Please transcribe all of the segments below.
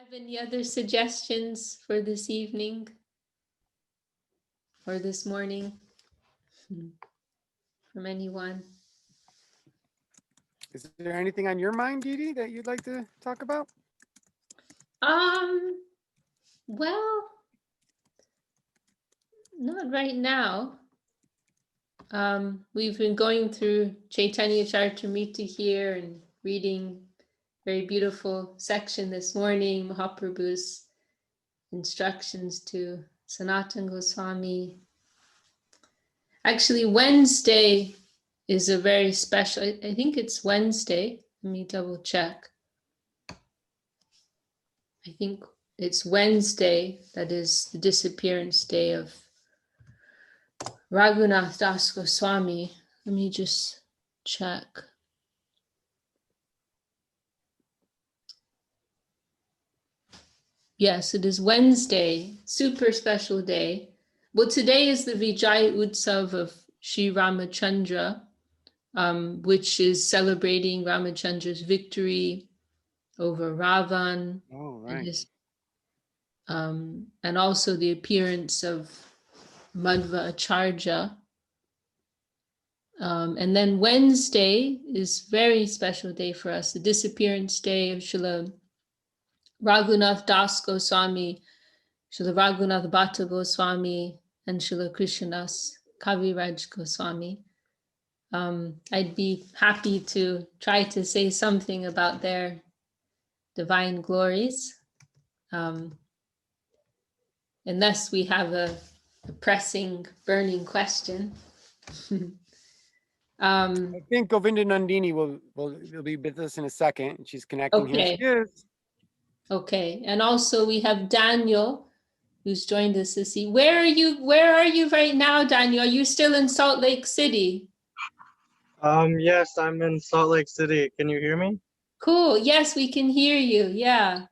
Have any other suggestions for this evening or this morning from anyone? Is there anything on your mind, Didi, that you'd like to talk about? Well, not right now. We've been going through Chaitanya Charitamrita here and reading very beautiful section this morning, Mahaprabhu's instructions to Sanatana Goswami. Actually, Wednesday is a very special, I think it's Wednesday. Let me double check. I think it's Wednesday that is the disappearance day of Raghunath Das Goswami. Let me just check. Yes, it is Wednesday, super special day. Well, today is the Vijay Utsav of Sri Ramachandra, which is celebrating Ramachandra's victory over Ravan. Oh, right. And also the appearance of Madhva Acharya. And then Wednesday is very special day for us, the disappearance day of Srila Raghunath Das Goswami, Srila Raghunath Bhatta Goswami, and Srila Krishnadas Kaviraj Goswami. I'd be happy to try to say something about their divine glories, unless we have a pressing, burning question. I think Govinda Nandini will be with us in a second. She's connecting. Okay. Here she is. Okay, and also we have Daniel, who's joined us this evening. Where are you right now, Daniel? Are you still in Salt Lake City? Yes, I'm in Salt Lake City. Can you hear me? Cool. Yes, we can hear you. Yeah.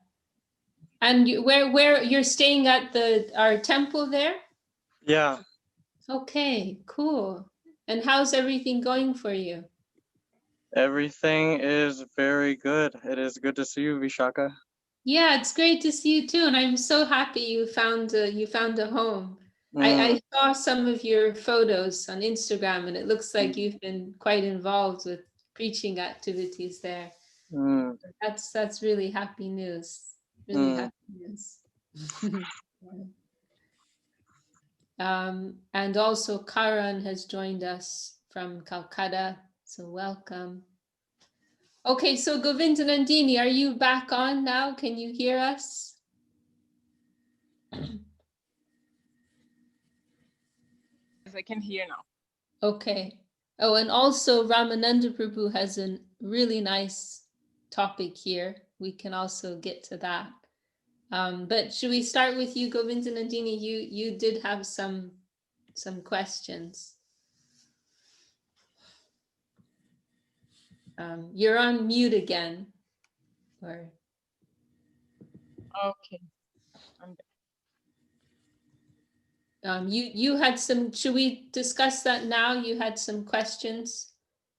And where you're staying at our temple there? Yeah. Okay, cool. And how's everything going for you? Everything is very good. It is good to see you, Vishakha. Yeah, it's great to see you too, and I'm so happy you found a home. I saw some of your photos on Instagram, and it looks like you've been quite involved with preaching activities there. That's really happy news. Really happy news. And also Karan has joined us from Calcutta, so welcome. Okay, so Govinda Nandini, are you back on now? Can you hear us? Yes, I can hear now. Okay. Oh, and also Ramananda Prabhu has a really nice topic here. We can also get to that. But should we start with you, Govinda Nandini? You did have some questions. You're on mute again. Or Okay. you had some. Should we discuss that now? You had some questions.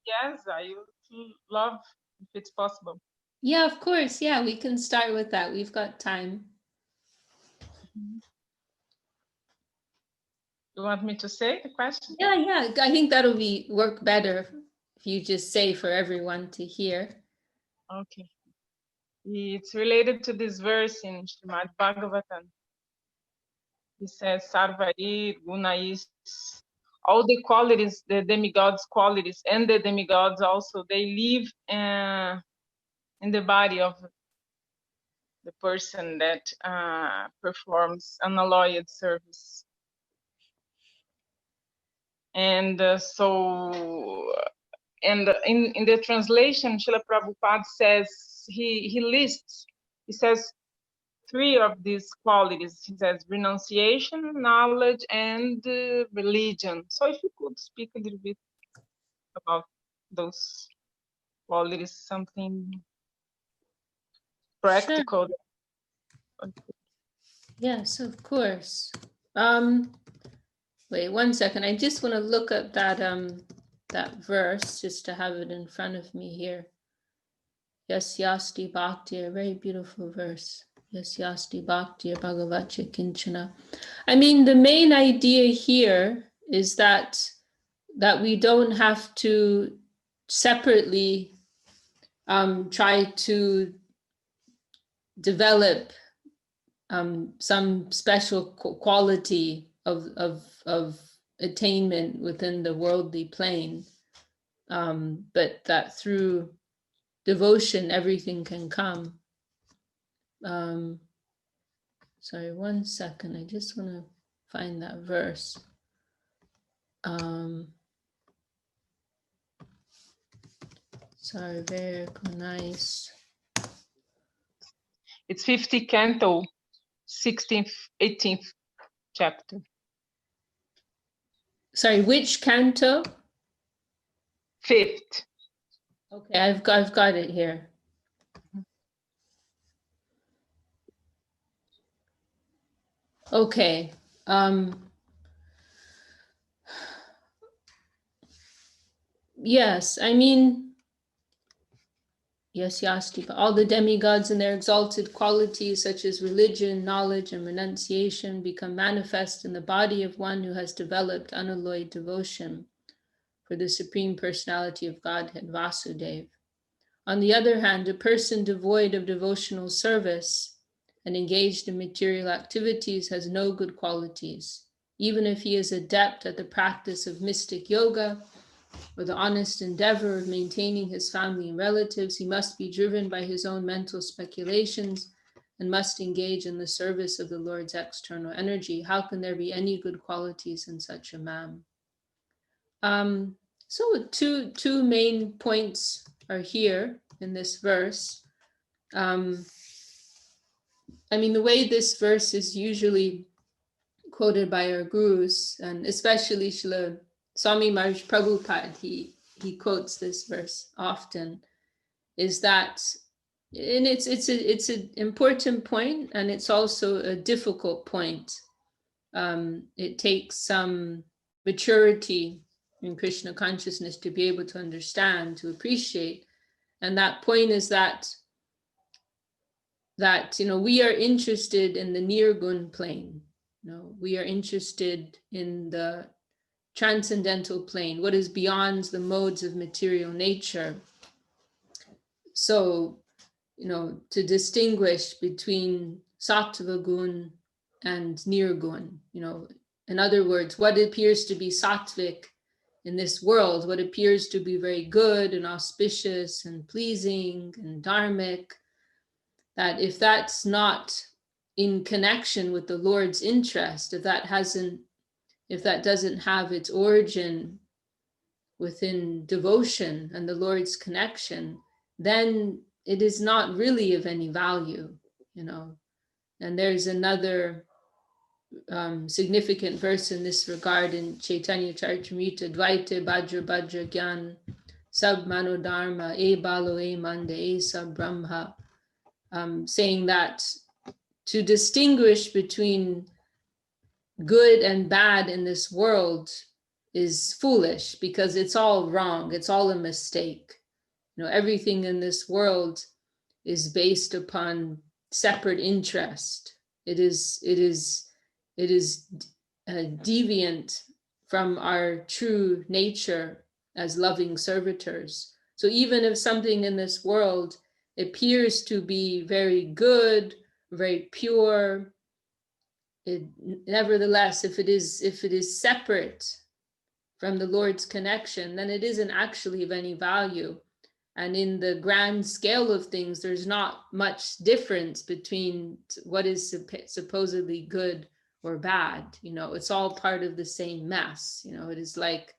Yes, I would love if it's possible. Yeah, of course. Yeah, we can start with that. We've got time. You want me to say the question? Yeah. I think that'll work better if you just say for everyone to hear. Okay. It's related to this verse in Srimad Bhagavatam. It says, Sarvari Gunais, all the qualities, the demigods' qualities, and the demigods also, they live in the body of the person that performs unalloyed service. And and in the translation, Srila Prabhupada says, he lists, he says 3 of these qualities. He says renunciation, knowledge, and religion. So if you could speak a little bit about those qualities, something practical. Sure. Yes, of course. Wait 1 second. I just want to look up that verse just to have it in front of me here. Yes, Yasti Bhakti, a very beautiful verse. Yasyasti Bhakti Bhagavacha Kinchana. I mean, the main idea here is that we don't have to separately try to develop some special quality of attainment within the worldly plane, but that through devotion everything can come. Sorry, 1 second. I just want to find that verse. Sorry, very nice. It's 50 canto, 16th, 18th chapter. Sorry, which canto? 5th. Okay, I've got it here. Okay. Yes, I mean, yes, Yastipa, all the demigods and their exalted qualities such as religion, knowledge, and renunciation become manifest in the body of one who has developed unalloyed devotion for the Supreme Personality of Godhead, Vasudeva. On the other hand, a person devoid of devotional service and engaged in material activities has no good qualities. Even if he is adept at the practice of mystic yoga or the honest endeavor of maintaining his family and relatives, he must be driven by his own mental speculations and must engage in the service of the Lord's external energy. How can there be any good qualities in such a man? So two main points are here in this verse. I mean, the way this verse is usually quoted by our gurus, and especially Srila Swami Maharaj Prabhupada, he quotes this verse often, is that, and it's an important point, and it's also a difficult point. It takes some maturity in Krishna consciousness to be able to understand, to appreciate. And that point is that we are interested in the nirgun plane. We are interested in the transcendental plane, what is beyond the modes of material nature. So, to distinguish between sattva gun and nirgun, in other words, what appears to be sattvic in this world, what appears to be very good and auspicious and pleasing and dharmic, that if that's not in connection with the Lord's interest, if that doesn't have its origin within devotion and the Lord's connection, then it is not really of any value, And there's another significant verse in this regard in Chaitanya Charitamrita, Dvaita Bhadra Bhadra Gyan Sab Mano Dharma E Balo E Mande E Sab Brahma, saying that to distinguish between good and bad in this world is foolish, because it's all wrong, it's all a mistake. Everything in this world is based upon separate interest. It is deviant from our true nature as loving servitors. So even if something in this world appears to be very good, very pure, nevertheless, if it is separate from the Lord's connection, then it isn't actually of any value. And in the grand scale of things, there's not much difference between what is supposedly good or bad. It's all part of the same mess. It is like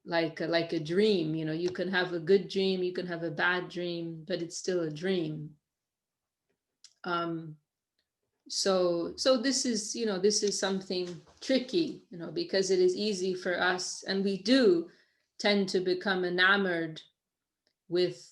a dream. You can have a good dream, you can have a bad dream, but it's still a dream. So this is something tricky, because it is easy for us, and we do tend to become enamored with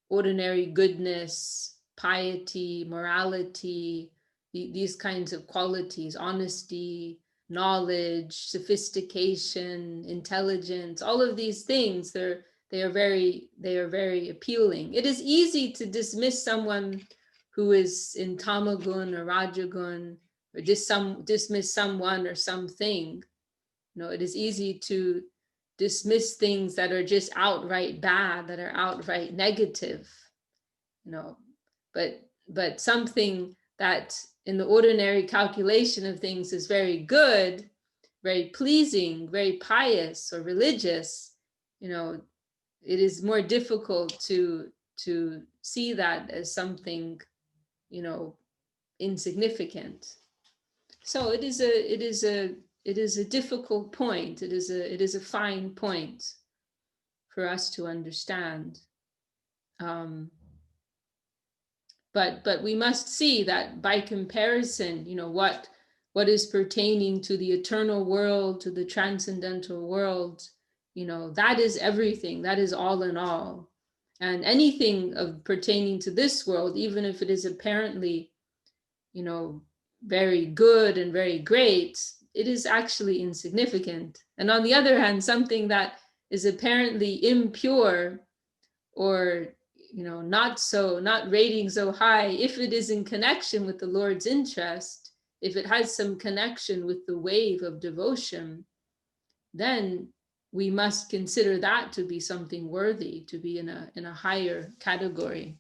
ordinary goodness, piety, morality, these kinds of qualities, honesty, knowledge, sophistication, intelligence, all of these things, they're they are very appealing. It is easy to dismiss someone who is in tamagun or rajagun, or dismiss someone or something. You know, it is easy to dismiss things that are just outright bad, that are outright negative, you know, but something that in the ordinary calculation of things is very good, very pleasing, very pious or religious, you know, it is more difficult to see that as something, you know, insignificant. So it is a difficult point. It is a fine point for us to understand. But we must see that by comparison, you know, what is pertaining to the eternal world, to the transcendental world, you know, that is everything. That is all in all. And anything of pertaining to this world, even if it is apparently, you know, very good and very great, it is actually insignificant. And on the other hand, something that is apparently impure or, you know, not rating so high, if it is in connection with the Lord's interest, if it has some connection with the wave of devotion, then we must consider that to be something worthy, to be in a higher category.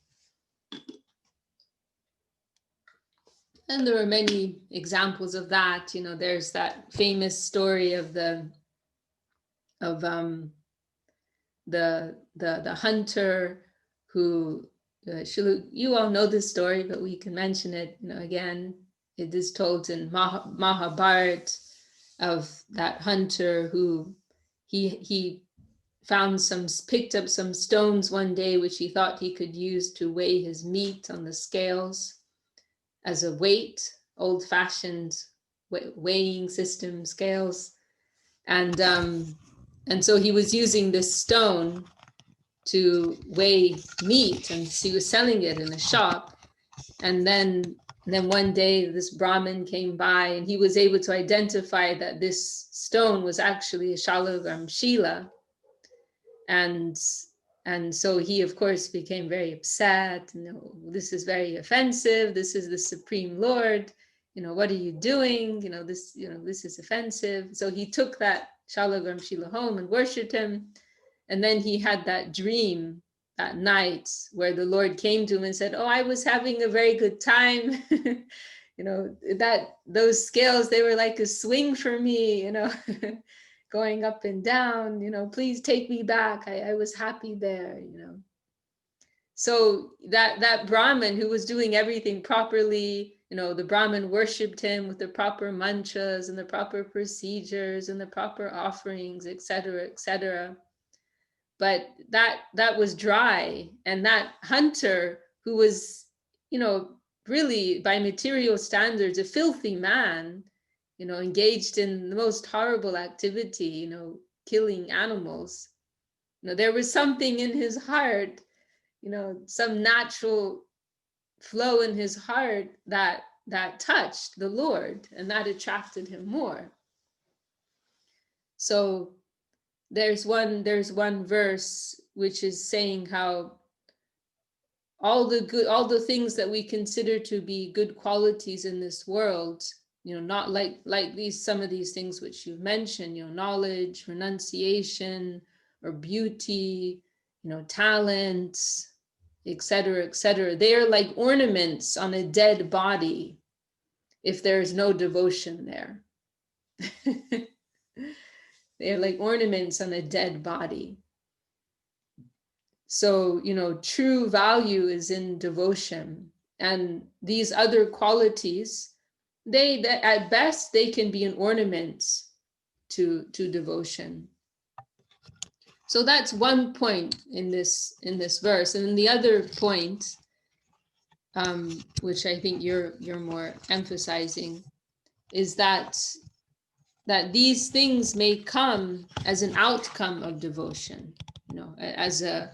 And there are many examples of that. You know, there's that famous story of the hunter who, you all know this story, but we can mention it, you know, again. It is told in Mahabharata of that hunter who he picked up some stones one day, which he thought he could use to weigh his meat on the scales as a weight, old-fashioned weighing system scales. And so he was using this stone to weigh meat, and he was selling it in a shop. And then one day this Brahmin came by, and he was able to identify that this stone was actually a shalagram shila. And so he, of course, became very upset. You know, this is very offensive. This is the Supreme Lord. You know, what are you doing? You know, this is offensive. So he took that shalagram shila home and worshipped him. And then he had that dream that night where the Lord came to him and said, "Oh, I was having a very good time." You know, that those scales, they were like a swing for me, you know, going up and down, you know, please take me back. I was happy there, you know. So that Brahmin who was doing everything properly, you know, the Brahmin worshipped him with the proper mantras and the proper procedures and the proper offerings, etc., etc. But that was dry. And that hunter who was, you know, really by material standards, a filthy man, you know, engaged in the most horrible activity, you know, killing animals. You know, there was something in his heart, you know, some natural flow in his heart that touched the Lord, and that attracted him more. So there's one verse which is saying how all the things that we consider to be good qualities in this world, you know, not like some of these things which you've mentioned, you know, knowledge, renunciation, or beauty, you know, talents, etc., etc. They are like ornaments on a dead body if there is no devotion there. They're like ornaments on a dead body. So, you know, true value is in devotion. And these other qualities, they at best, they can be an ornament to devotion. So that's one point in this verse. And then the other point, which I think you're more emphasizing, is that these things may come as an outcome of devotion, you know, as a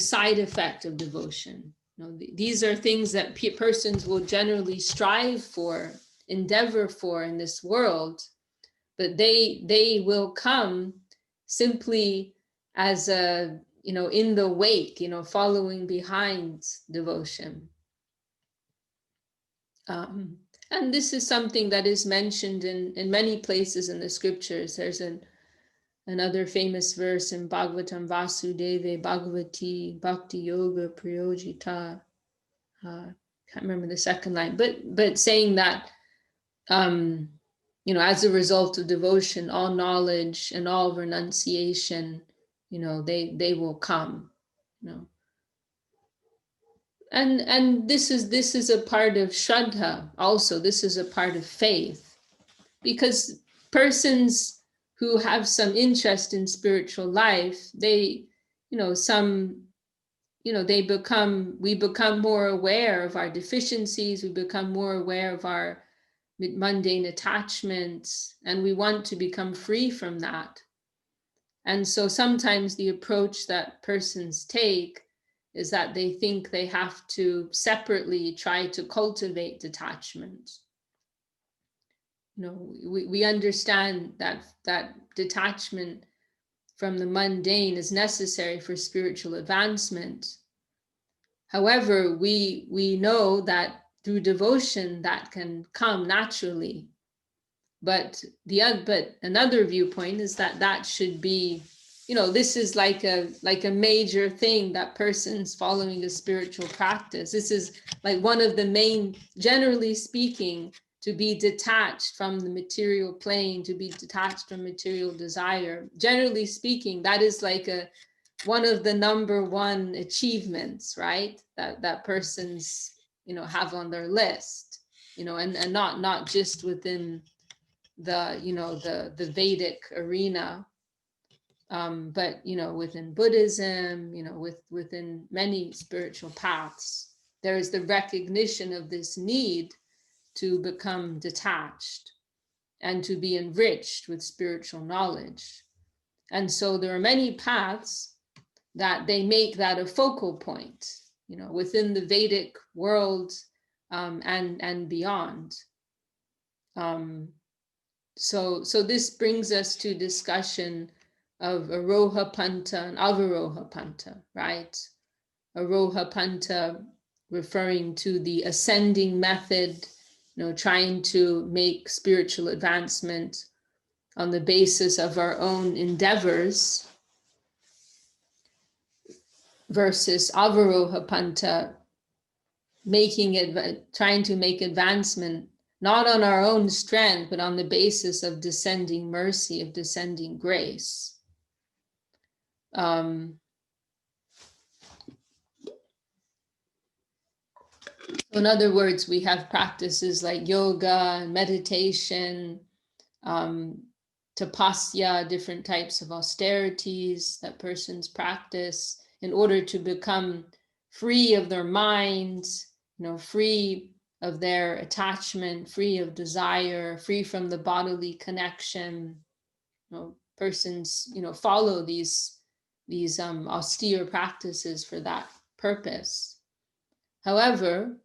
side effect of devotion. You know, these are things that persons will generally strive for, endeavor for in this world, but they will come simply as a in the wake, following behind devotion. And this is something that is mentioned in many places in the scriptures. There's another famous verse in Bhagavatam, Vasudeve Bhagavati Bhakti Yoga Prayojita. Can't remember the second line, but saying that, as a result of devotion, all knowledge and all renunciation, they will come, And this is a part of Shraddha also. This is a part of faith, because persons who have some interest in spiritual life, we become more aware of our deficiencies, we become more aware of our mundane attachments, and we want to become free from that. And so sometimes the approach that persons take is that they think they have to separately try to cultivate detachment. We understand that detachment from the mundane is necessary for spiritual advancement. However, we know that through devotion that can come naturally. But another viewpoint is that should be, this is like a major thing that persons following a spiritual practice. This is like one of the main, generally speaking, to be detached from the material plane, to be detached from material desire. Generally speaking, that is like one of the number one achievements, right? That persons, have on their list, and not just within the Vedic arena, but within Buddhism, within many spiritual paths, there is the recognition of this need to become detached and to be enriched with spiritual knowledge. And so there are many paths that they make that a focal point, within the Vedic world, and beyond. So this brings us to discussion of Aroha Panta and Avaroha Panta, right? Aroha Panta referring to the ascending method, trying to make spiritual advancement on the basis of our own endeavors, versus Avaroha Panta trying to make advancement not on our own strength, but on the basis of descending mercy, of descending grace. In other words, we have practices like yoga, meditation, tapasya, different types of austerities that persons practice in order to become free of their minds, free of their attachment, free of desire, free from the bodily connection. Persons, follow these austere practices for that purpose. However,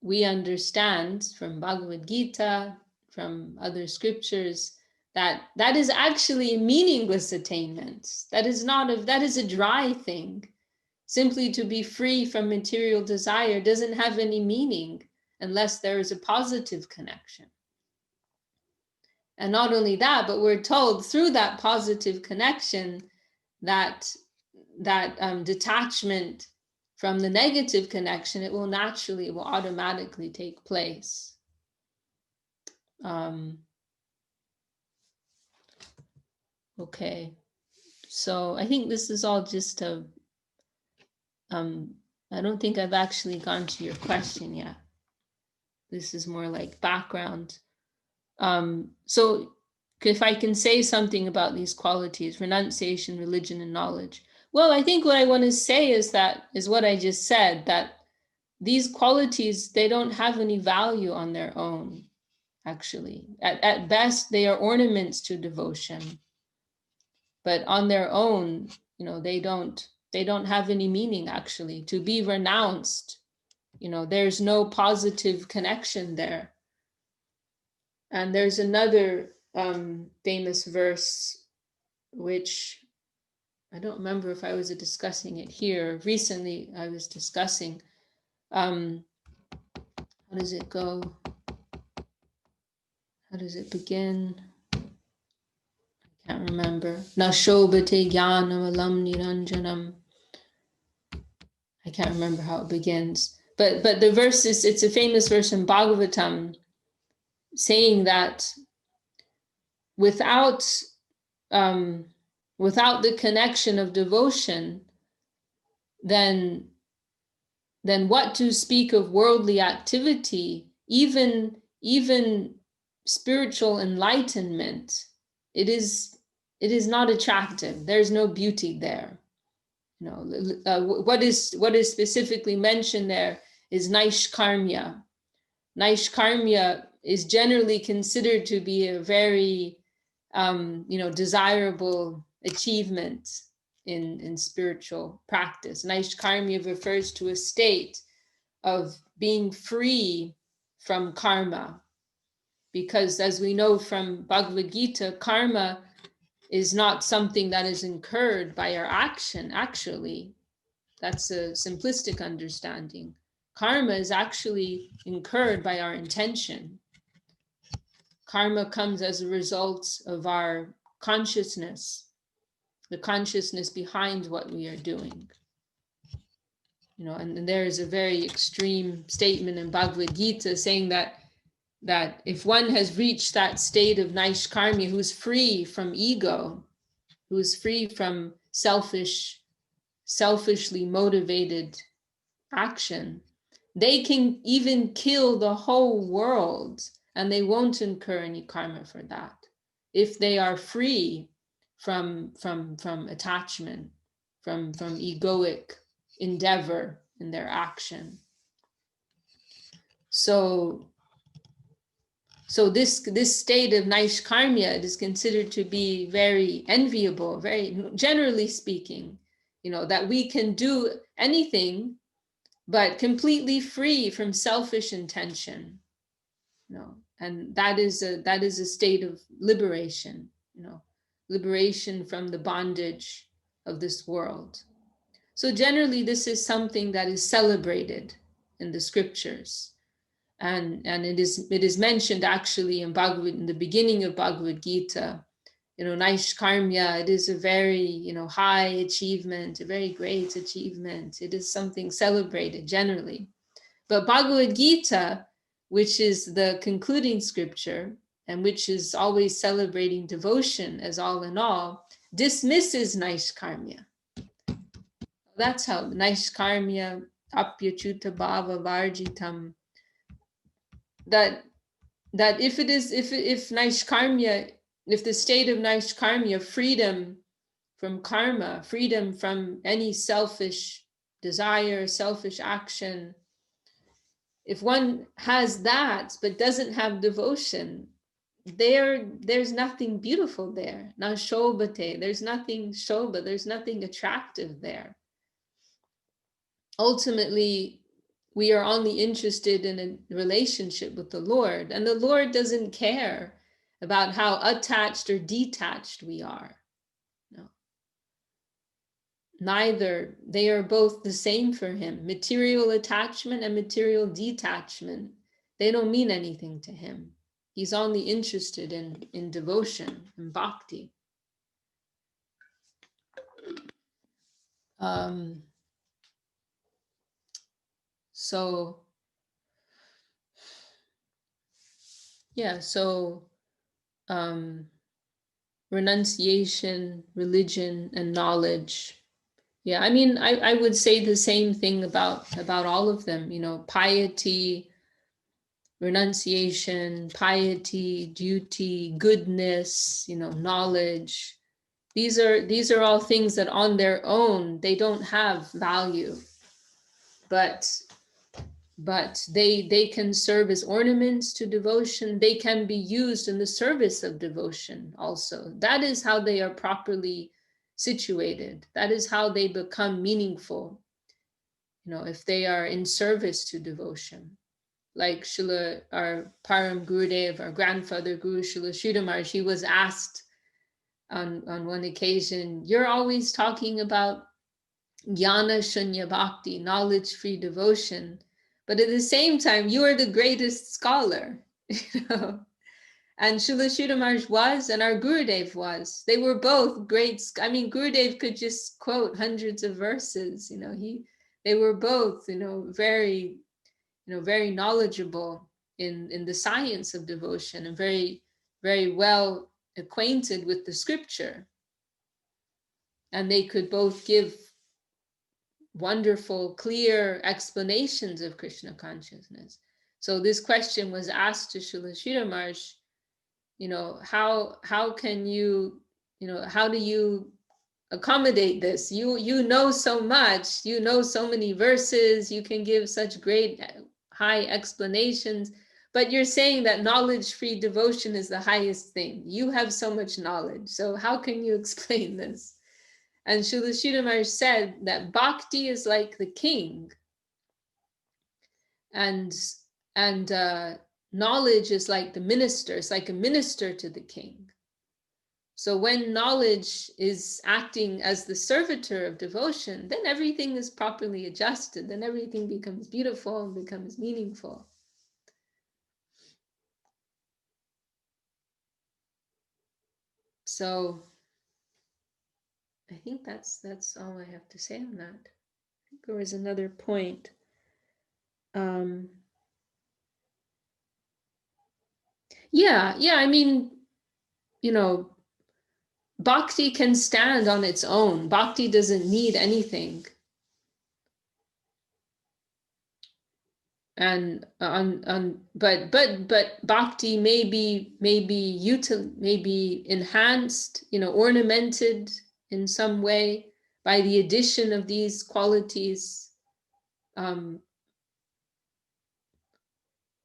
we understand from Bhagavad Gita, from other scriptures, that is actually a meaningless attainment. That is a dry thing. Simply to be free from material desire doesn't have any meaning unless there is a positive connection. And not only that, but we're told through that positive connection that detachment from the negative connection, it will automatically take place. Okay, so I think this is all just I don't think I've actually gone to your question yet. This is more like background. So if I can say something about these qualities, renunciation, religion, and knowledge. Well, I think what I want to say is what I just said, that these qualities, they don't have any value on their own, actually. At best, they are ornaments to devotion. But on their own, they don't have any meaning, actually. To be renounced, there's no positive connection there. And there's another famous verse which I don't remember if I was discussing it here. Recently, I was discussing, how does it go? How does it begin? I can't remember. Na shobhate jnanam alam niranjanam. I can't remember how it begins. But the verse is, it's a famous verse in Bhagavatam saying that without the connection of devotion, then what to speak of worldly activity, even spiritual enlightenment, it is not attractive. There's no beauty there. What is specifically mentioned there is naishkarmya. Naishkarmya is generally considered to be a very desirable achievement in spiritual practice. Naishkarmya refers to a state of being free from karma, because as we know from Bhagavad Gita, karma is not something that is incurred by our action. Actually, that's a simplistic understanding. Karma is actually incurred by our intention. Karma comes as a result of our consciousness, the consciousness behind what we are doing. And there is a very extreme statement in Bhagavad Gita saying that if one has reached that state of naishkarmya, who's free from ego, who's free from selfishly motivated action, they can even kill the whole world and they won't incur any karma for that, if they are free from attachment, from egoic endeavor in their action. So this state of naishkarmya, it is considered to be very enviable, very generally speaking, that we can do anything but completely free from selfish intention. And that is a state of liberation, liberation from the bondage of this world. So generally, this is something that is celebrated in the scriptures, and it is mentioned actually in the beginning of Bhagavad Gita. Naishkarmya, it is a very high achievement, a very great achievement. It is something celebrated generally. But Bhagavad Gita, which is the concluding scripture and which is always celebrating devotion as all in all, dismisses naishkarmya. That's how naishkarmya apyachuta bhava varjitam. That if naishkarmya, if the state of naishkarmya, freedom from karma, freedom from any selfish desire, selfish action, if one has that but doesn't have devotion, there's nothing beautiful there. Na shobhate, there's nothing shobha, there's nothing attractive there. Ultimately, we are only interested in a relationship with the Lord, and the Lord doesn't care about how attached or detached we are. No. Neither. They are both the same for him. Material attachment and material detachment, they don't mean anything to him. He's only interested in devotion and bhakti. So renunciation, religion, and knowledge. Yeah, I mean, I would say the same thing about all of them, piety, renunciation, piety, duty, goodness, knowledge. These are all things that on their own, they don't have value, but they can serve as ornaments to devotion. They can be used in the service of devotion also. That is how they are properly situated. That is how they become meaningful, if they are in service to devotion. Like Srila, our Param Gurudev, our grandfather Guru Srila Sridhar Maharaj, he was asked on one occasion, you're always talking about jnana shunya bhakti, knowledge-free devotion, but at the same time, you are the greatest scholar, you know. And Srila Sridhar Maharaj was, and our Gurudev was. They were both great. I mean, Gurudev could just quote hundreds of verses, you know. They were both, you know, very knowledgeable in the science of devotion, and very, very well acquainted with the scripture. And they could both give wonderful, clear explanations of Krishna consciousness. So this question was asked to Srila Sridhar Maharaj, you know, how can you, you know, how do you accommodate this? You know so much, you know so many verses, you can give such great high explanations, but you're saying that knowledge-free devotion is the highest thing. You have so much knowledge, so how can you explain this? And Srila Sridhar Maharaj said that bhakti is like the king, and knowledge is like the minister. It's like a minister to the king. So when knowledge is acting as the servitor of devotion, then everything is properly adjusted, then everything becomes beautiful and becomes meaningful. So I think that's all I have to say on that. I think there was another point. Yeah, I mean, you know, bhakti can stand on its own. Bhakti doesn't need anything. And but bhakti may be enhanced, you know, ornamented in some way by the addition of these qualities.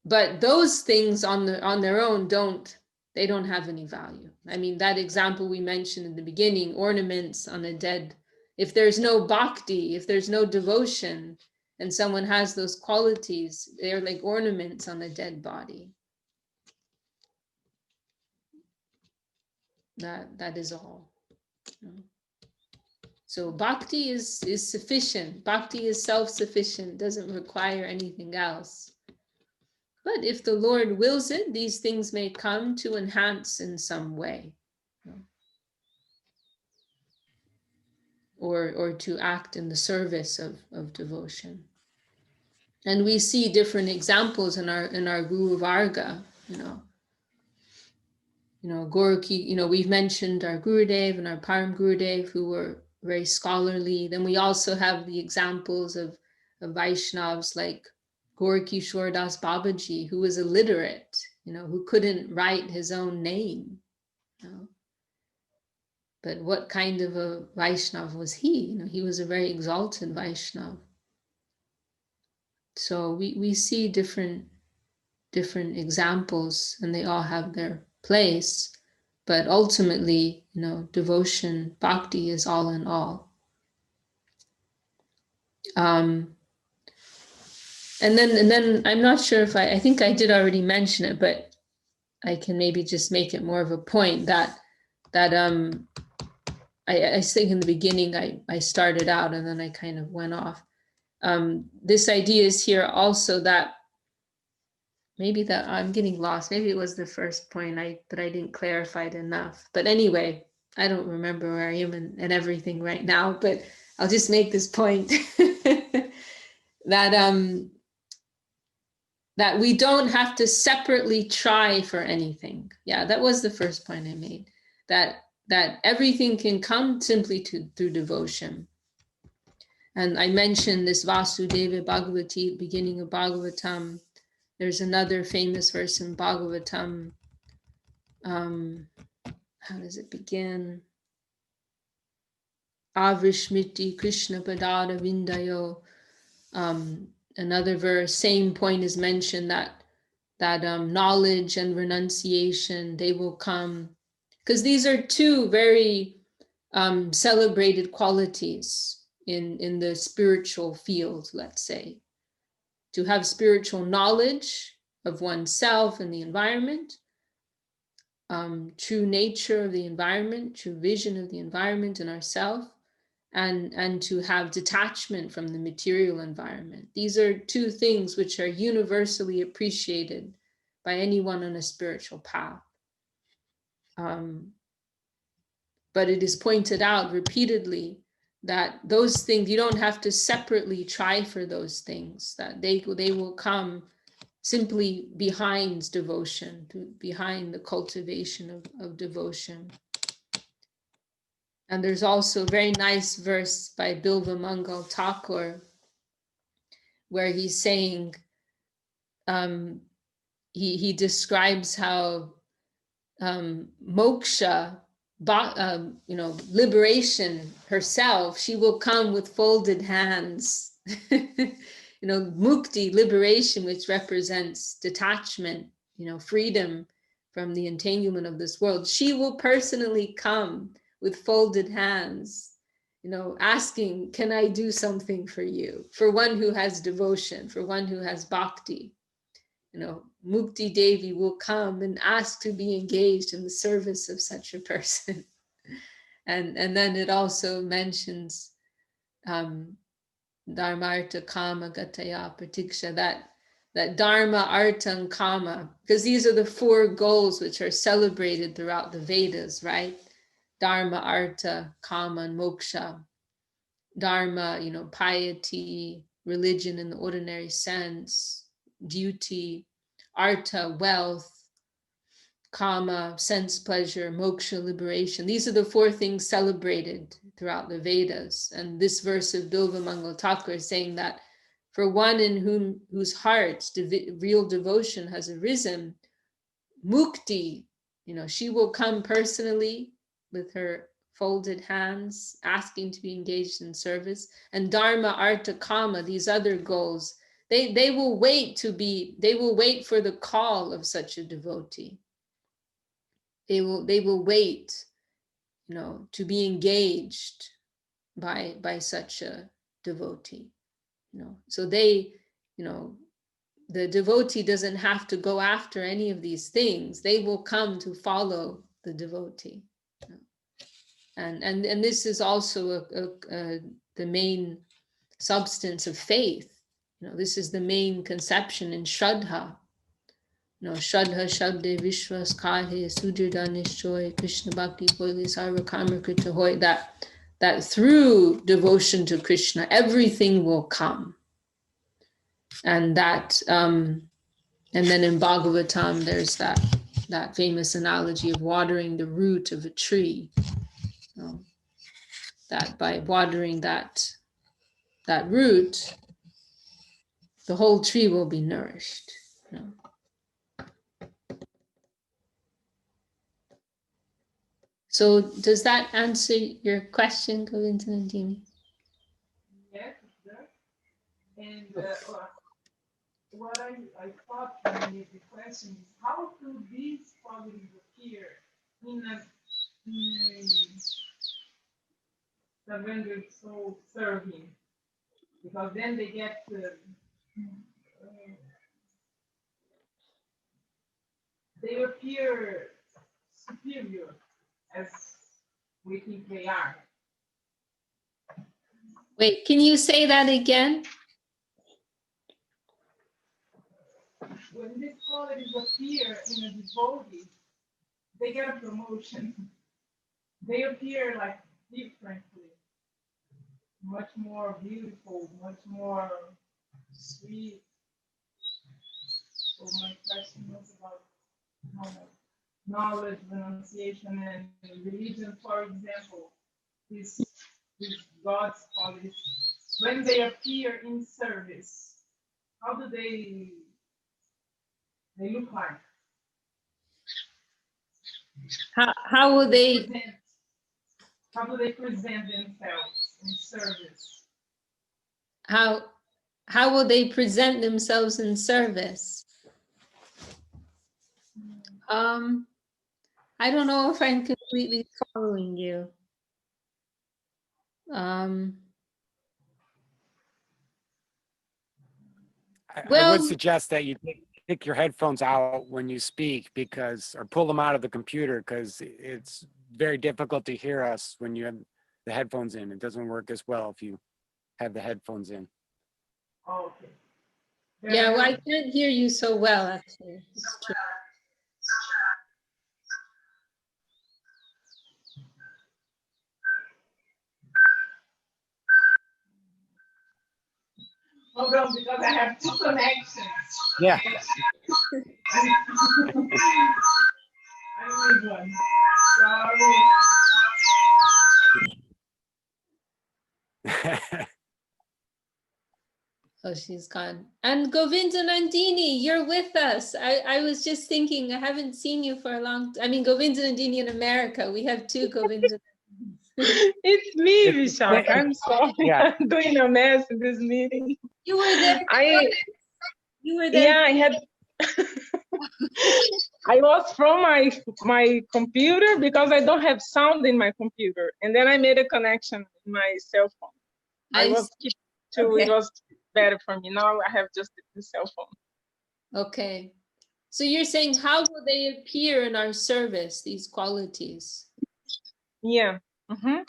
But those things on their own don't have any value. I mean, that example we mentioned in the beginning, ornaments on a dead, if there's no bhakti, if there's no devotion, and someone has those qualities, they're like ornaments on a dead body. That is all. So bhakti is sufficient. Bhakti is self-sufficient, doesn't require anything else. But if the Lord wills it, these things may come to enhance in some way, or to act in the service of devotion. And we see different examples in our Guru Varga, you know, Gorky, you know, we've mentioned our Gurudev and our Param Gurudev, who were very scholarly. Then we also have the examples of Vaishnavas like Gorky Shordas Babaji, who was illiterate, you know, who couldn't write his own name. You know? But what kind of a Vaishnav was he? You know, he was a very exalted Vaishnav. So we see different examples, and they all have their place. But ultimately, you know, devotion, bhakti is all in all. And then I'm not sure if I think I did already mention it, but I can maybe just make it more of a point that I think in the beginning I started out and then I kind of went off. This idea is here also that maybe that I'm getting lost. Maybe it was the first point but I didn't clarify it enough. But anyway, I don't remember where I am and everything right now, but I'll just make this point that we don't have to separately try for anything. Yeah, that was the first point I made, that everything can come simply through devotion. And I mentioned this Vasudeva Bhagavati, beginning of Bhagavatam. There's another famous verse in Bhagavatam. How does it begin? Avrishmiti Krishna Padada Vindayo. Another verse, same point is mentioned, that knowledge and renunciation, they will come. Because these are two very celebrated qualities in the spiritual field, let's say. To have spiritual knowledge of oneself and the environment, true nature of the environment, true vision of the environment and ourself, and to have detachment from the material environment. These are two things which are universally appreciated by anyone on a spiritual path. But it is pointed out repeatedly that those things, you don't have to separately try for those things, that they will come simply behind devotion, behind the cultivation of devotion. And there's also a very nice verse by Bilva Mangal Thakur, where he's saying, he describes how moksha, liberation herself, she will come with folded hands. Mukti, liberation, which represents detachment, freedom from the entanglement of this world. She will personally come with folded hands, asking, can I do something for you? For one who has devotion, for one who has bhakti. Mukti Devi will come and ask to be engaged in the service of such a person. And then it also mentions Dharma Artha Kama Gataya Pratiksha, that Dharma, Artha, and Kama, because these are the four goals which are celebrated throughout the Vedas, right? Dharma, Artha, Kama, and Moksha. Dharma, piety, religion in the ordinary sense, duty. Artha, wealth. Kama, sense pleasure. Moksha, liberation. These are the four things celebrated throughout the Vedas. And this verse of Bilva Mangal Thakur is saying that for one in whose heart real devotion has arisen, mukti, she will come personally with her folded hands, asking to be engaged in service. And Dharma, Artha, Kama, these other goals, they will wait for the call of such a devotee. They will wait, to be engaged by such a devotee. So the devotee doesn't have to go after any of these things. They will come to follow the devotee. And this is also the main substance of faith. This is the main conception in Shraddha. Shraddha Shabde Vishwas Kahe Sujirda Nishchoy Krishna Bhakti Hoile Sarva Karma Krita Hoy, that through devotion to Krishna everything will come. And that and then in Bhagavatam there's that famous analogy of watering the root of a tree. That by watering that root, the whole tree will be nourished. So does that answer your question, Govinda Nandini? Yes, it does. And what I thought when the question is, how do these qualities appear in a surrendered soul serving? Because then they get they appear superior as we think they are. Wait, can you say that again? When these qualities appear in a devotee, they get a promotion. They appear like differently, much more beautiful, much more sweet. So my question was about knowledge, renunciation, and religion, for example. These God's qualities, when they appear in service, how do they look like? How will they? How do they present themselves in service? How will they present themselves in service? I don't know if I'm completely following you. I Well- would suggest that you take your headphones out when you speak or pull them out of the computer, because it's very difficult to hear us when you have the headphones in. It doesn't work as well if you have the headphones in. Okay. Yeah, well, I can't hear you so well, actually. It's true. Hold on, because I have two connections. Yeah. I need one. Sorry. Oh, she's gone. And Govinda Nandini, you're with us. I was just thinking, I haven't seen you for a long time. I mean, Govinda Nandini in America. We have two Govinda. It's me, Vishakha. I'm sorry. Yeah. I'm doing a mess in this meeting. You were there. You were there. Yeah, I had. I lost from my computer because I don't have sound in my computer, and then I made a connection in my cell phone. I was keeping to. Okay. It was better for me. Now I have just the cell phone. Okay. So you're saying, how will they appear in our service, these qualities? Yeah. Mm-hmm.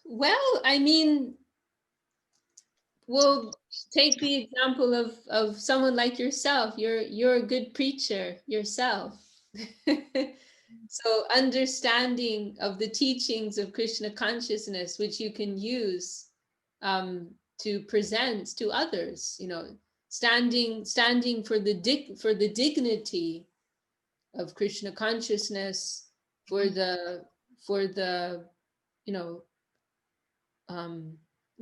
Well, I mean, we'll take the example of someone like yourself. You're a good preacher yourself. So understanding of the teachings of Krishna consciousness, which you can use to present to others, you know, standing for the dignity of Krishna consciousness, for the you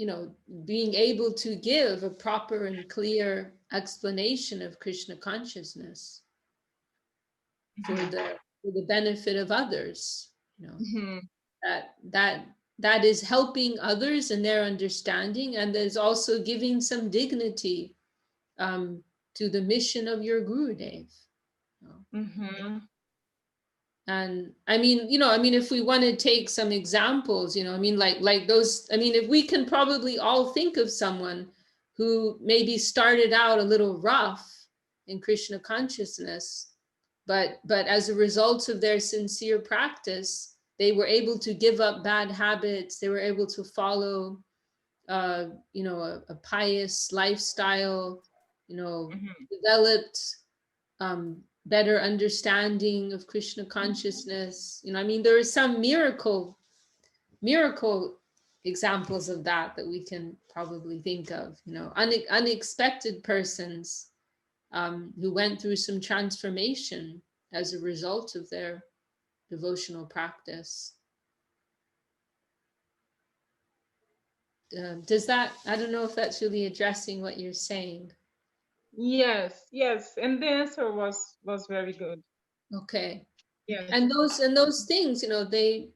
know, being able to give a proper and clear explanation of Krishna consciousness for the benefit of others, you know, Mm-hmm. that is helping others in their understanding, and is also giving some dignity to the mission of your Gurudev. You know. Mm-hmm. And I mean, you know, I mean, if we want to take some examples, you know, I mean, like those, I mean, if we can probably all think of someone who maybe started out a little rough in Krishna consciousness, but as a result of their sincere practice, they were able to give up bad habits. They were able to follow, you know, a pious lifestyle, you know, developed better understanding of Krishna consciousness. You know, I mean, there are some miracle examples of that we can probably think of. You know, unexpected persons who went through some transformation as a result of their devotional practice. Does that? I don't know if that's really addressing what you're saying. Yes, and the answer was very good. Okay. Yes. And those things, you know, they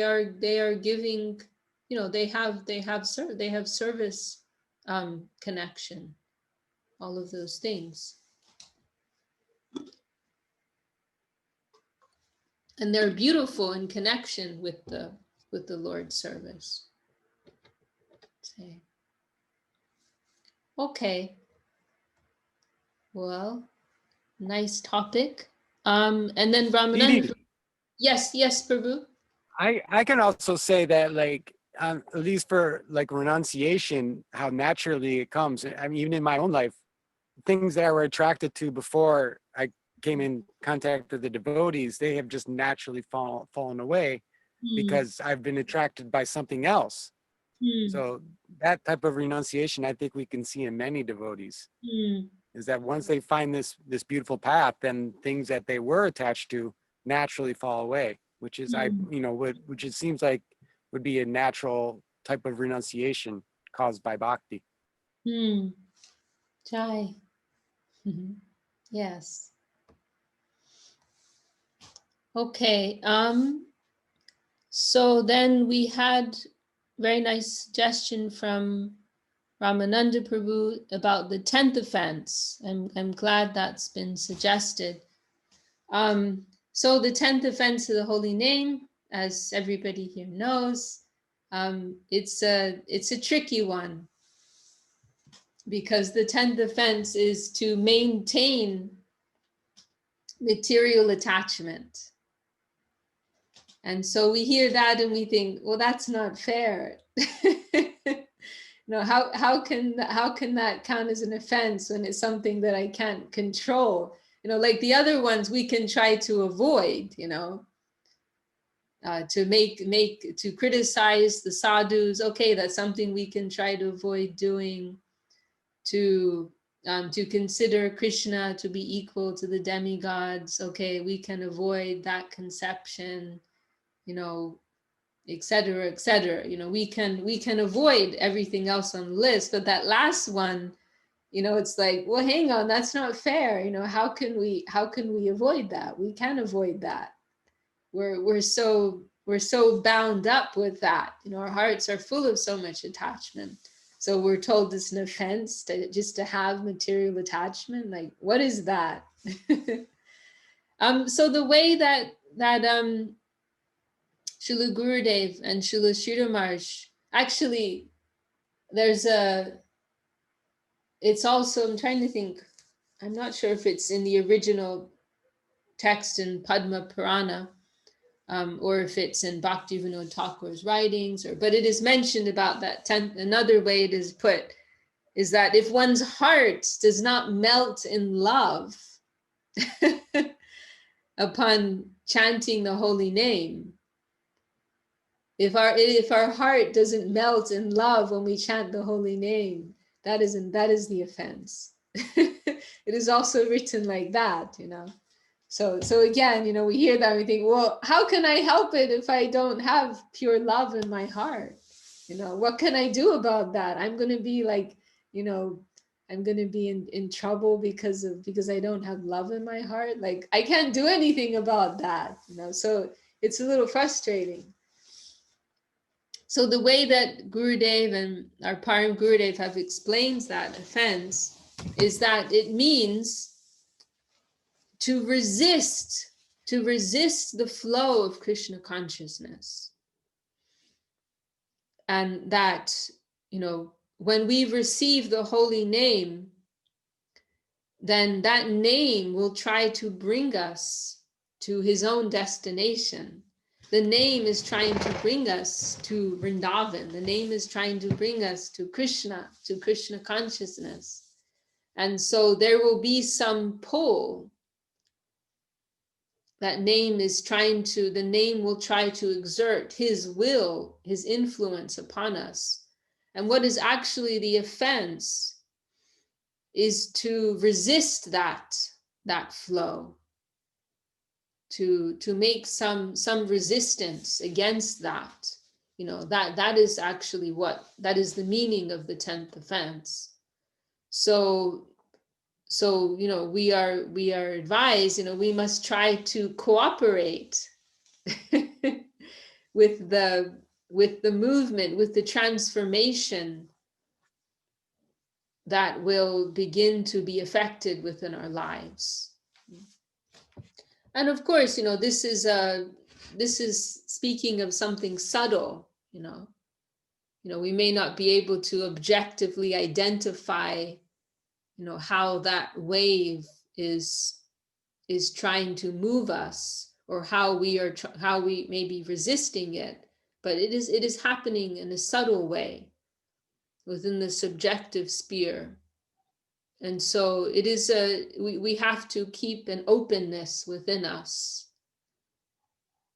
are giving, you know, they have service connection, all of those things, and they're beautiful in connection with the Lord's service. Okay. Well, nice topic. And then Ramananda. Didi, Yes, Prabhu. I can also say that, like, at least for like renunciation, how naturally it comes. I mean, even in my own life, things that I were attracted to before I came in contact with the devotees, they have just naturally fallen away because I've been attracted by something else. So that type of renunciation, I think we can see in many devotees, is that once they find this beautiful path, then things that they were attached to naturally fall away, which is which it seems like would be a natural type of renunciation caused by bhakti. Jai. Yes. Okay. So then we had very nice suggestion from Ramananda Prabhu about the 10th offense. I'm glad that's been suggested. So the 10th offense of the holy name, as everybody here knows, it's a tricky one. because the 10th offense is to maintain material attachment. And so we hear that and we think, well, that's not fair. How can that count as an offense when it's something that I can't control? Like the other ones we can try to avoid, to criticize the sadhus. Okay, that's something we can try to avoid doing. To consider Krishna to be equal to the demigods. Okay, we can avoid that conception, etc., etc. We can avoid everything else on the list, but that last one, it's like, well, hang on, that's not fair. How can we avoid that? We can avoid that. We're so bound up with that. Our hearts are full of so much attachment. So we're told it's an offense just to have material attachment. Like, what is that? So the way that Srila Gurudev and Srila Sridhar Maharaj, actually, it's also, I'm trying to think, I'm not sure if it's in the original text in Padma Purana, or if it's in Bhakti Vinod Thakur's writings, but it is mentioned about that 10th. Another way it is put is that if one's heart does not melt in love upon chanting the holy name, if our heart doesn't melt in love when we chant the holy name, that is the offense. It is also written like that, So again, we hear that and we think, well, how can I help it if I don't have pure love in my heart? What can I do about that? I'm going to be like, I'm going to be in trouble because I don't have love in my heart. Like, I can't do anything about that, so it's a little frustrating. So the way that Gurudev and our Param Gurudev have explained that offense is that it means to resist the flow of Krishna consciousness. And that, when we receive the holy name, then that name will try to bring us to his own destination. The name is trying to bring us to Vrindavan. The name is trying to bring us to Krishna consciousness. And so there will be some pull. The name will try to exert his will, his influence upon us. And what is actually the offense is to resist that flow, to make some resistance against that. That is actually that is the meaning of the 10th offense. So we are advised, we must try to cooperate with the movement, with the transformation that will begin to be affected within our lives. And of course, this is speaking of something subtle, we may not be able to objectively identify how that wave is trying to move us, or how we may be resisting it, but it is happening in a subtle way within the subjective sphere. And so it is we have to keep an openness within us,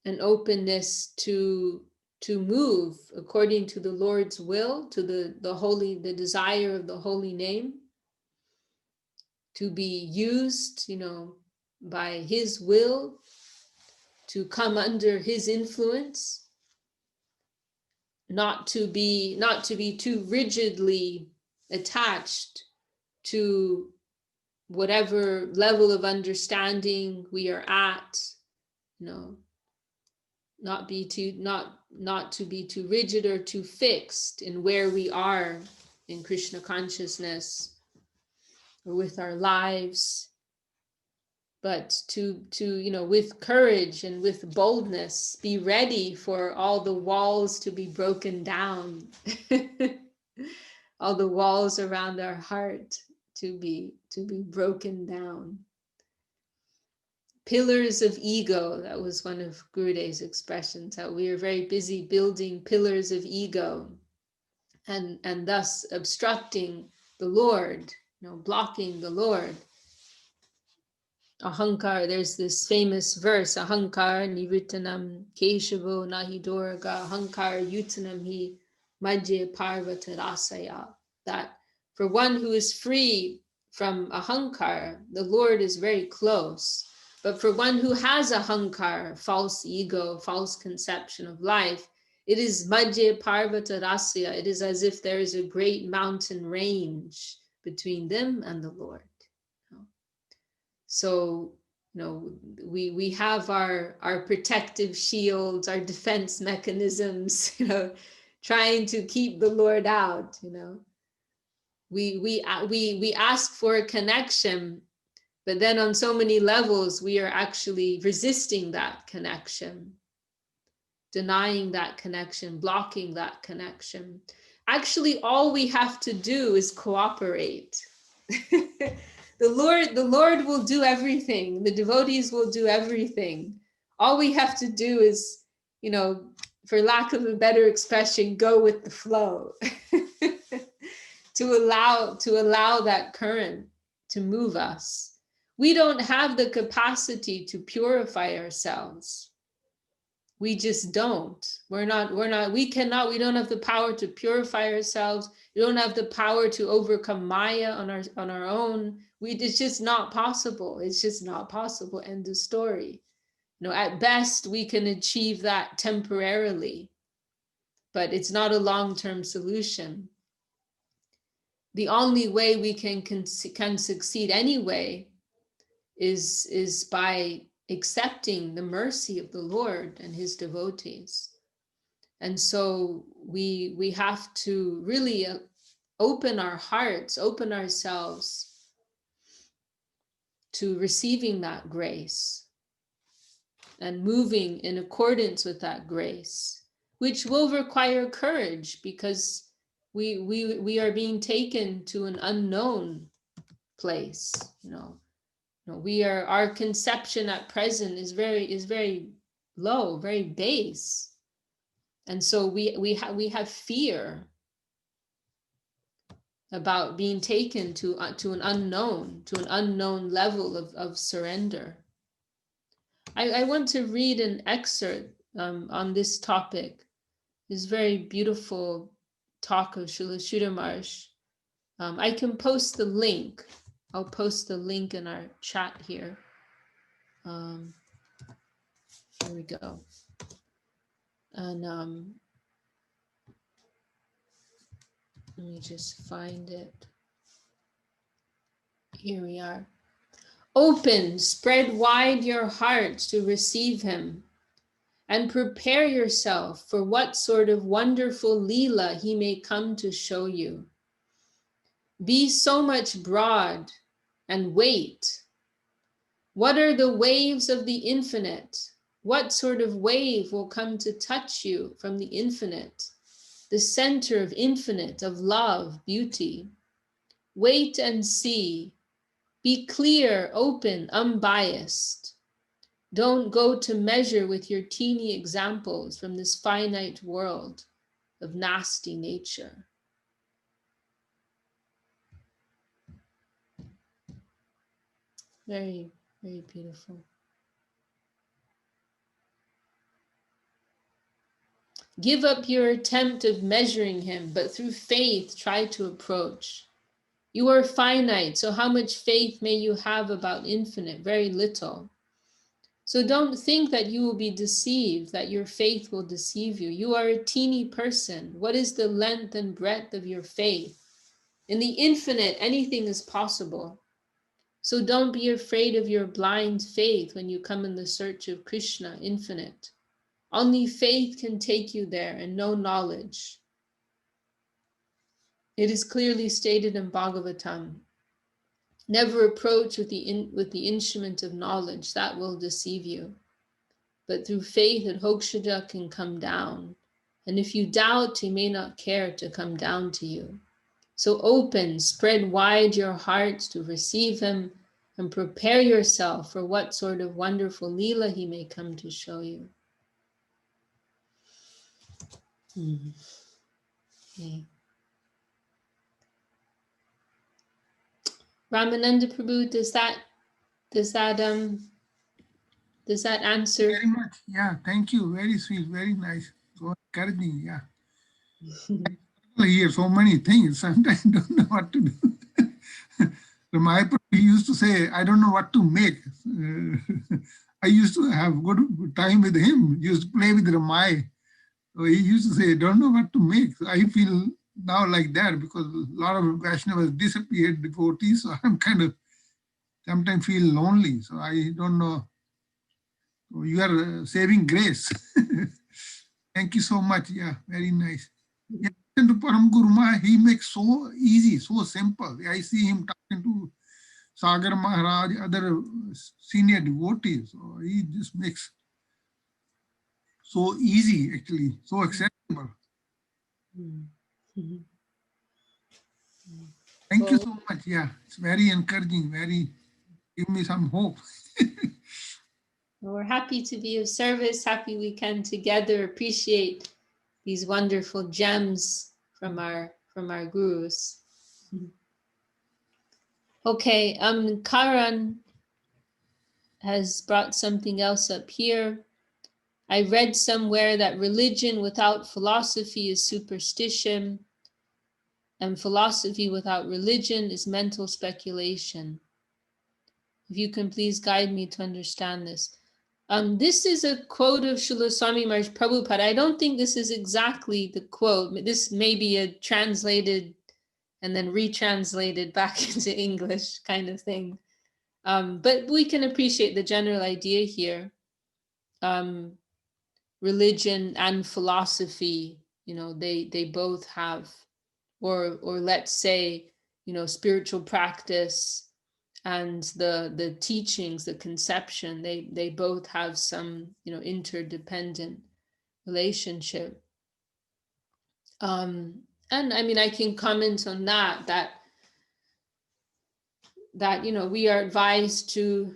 an openness to move according to the Lord's will, to the desire of the holy name, to be used, by his will, to come under his influence, not to be too rigidly attached to whatever level of understanding we are at, not to be too rigid or too fixed in where we are in Krishna consciousness or with our lives, but to with courage and with boldness, be ready for all the walls to be broken down all the walls around our heart to be broken down. Pillars of ego, that was one of Gurudev's expressions, how we are very busy building pillars of ego and thus obstructing the Lord, blocking the Lord. Ahankar, there's this famous verse, Ahankar nivritanam keshavo nahi dorga, Ahankar yutanam hi madhya parvata rasaya, that for one who is free from Ahankar, the Lord is very close. But for one who has Ahankar, false ego, false conception of life, it is madhya parvata rasaya. It is as if there is a great mountain range between them and the Lord. So, we have our protective shields, our defense mechanisms, trying to keep the Lord out. We ask for a connection, but then on so many levels we are actually resisting that connection, denying that connection, blocking that connection. Actually, all we have to do is cooperate. The Lord will do everything. The devotees will do everything. All we have to do is, for lack of a better expression, go with the flow. to allow that current to move us. We don't have the capacity to purify ourselves. We just don't. We don't have the power to purify ourselves. We don't have the power to overcome Maya on our own. It's just not possible. It's just not possible. End of story. At best, we can achieve that temporarily, but it's not a long-term solution. The only way we can succeed anyway is by accepting the mercy of the Lord and his devotees. And so we have to really open our hearts, open ourselves to receiving that grace and moving in accordance with that grace, which will require courage because we are being taken to an unknown place. Our conception at present is very low, very base. And so we have fear about being taken to an unknown level of surrender. I want to read an excerpt on this topic. This very beautiful talk of Srila Sridhar. I can post the link. I'll post the link in our chat here. Here we go. And let me just find it. Here we are. Open, spread wide your hearts to receive him, and prepare yourself for what sort of wonderful Leela he may come to show you. Be so much broad and wait. What are the waves of the infinite? What sort of wave will come to touch you from the infinite, the center of infinite, of love, beauty? Wait and see. Be clear, open, unbiased. Don't go to measure with your teeny examples from this finite world of nasty nature. Very, very beautiful. Give up your attempt of measuring him, but through faith try to approach. You are finite, so how much faith may you have about infinite? Very little. So don't think that you will be deceived, that your faith will deceive you. You are a teeny person. What is the length and breadth of your faith? In the infinite, anything is possible. So don't be afraid of your blind faith when you come in the search of Krishna, infinite. Only faith can take you there and no knowledge. It is clearly stated in Bhagavatam. Never approach with the instrument of knowledge, that will deceive you. But through faith, a Hokshaja can come down. And if you doubt, he may not care to come down to you. So open, spread wide your hearts to receive him, and prepare yourself for what sort of wonderful Leela he may come to show you. Okay. Ramananda Prabhu, does that answer? Very much. Yeah, thank you. Very sweet, very nice. So encouraging, yeah. I hear so many things. Sometimes I don't know what to do. So my he used to say, I don't know what to make. I used to have good time with him. He used to play with Ramai. So he used to say, don't know what to make. So I feel now like that because a lot of Vaishnavas disappeared, devotees. So I'm kind of sometimes feel lonely. So I don't know. So you are saving grace. Thank you so much. Yeah, very nice. Yeah, to Param Guru Maharaj, he makes so easy, so simple. I see him talking to Sagar Maharaj, other senior devotees. So he just makes so easy, actually, so accessible. Thank you so much. Yeah, it's very encouraging, very give me some hope. We're happy to be of service, happy we can together appreciate these wonderful gems from our gurus. Okay, Karan has brought something else up here. I read somewhere that religion without philosophy is superstition, and philosophy without religion is mental speculation. If you can please guide me to understand this. This is a quote of Srila Swami Maharaj Prabhupada. I don't think this is exactly the quote. This may be a translated and then retranslated back into English kind of thing. But we can appreciate the general idea here. Religion and philosophy, they both have, or let's say, spiritual practice and the teachings, the conception, they both have some, interdependent relationship. And I mean, I can comment on that we are advised to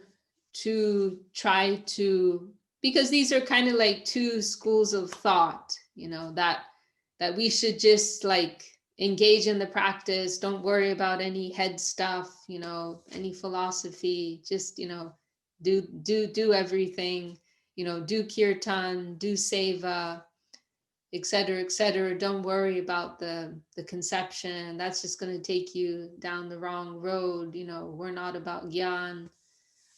try to, because these are kind of like two schools of thought, that we should just like engage in the practice, don't worry about any head stuff, any philosophy, just do everything, do kirtan, do seva, etc. Don't worry about the conception, that's just going to take you down the wrong road, we're not about gyan.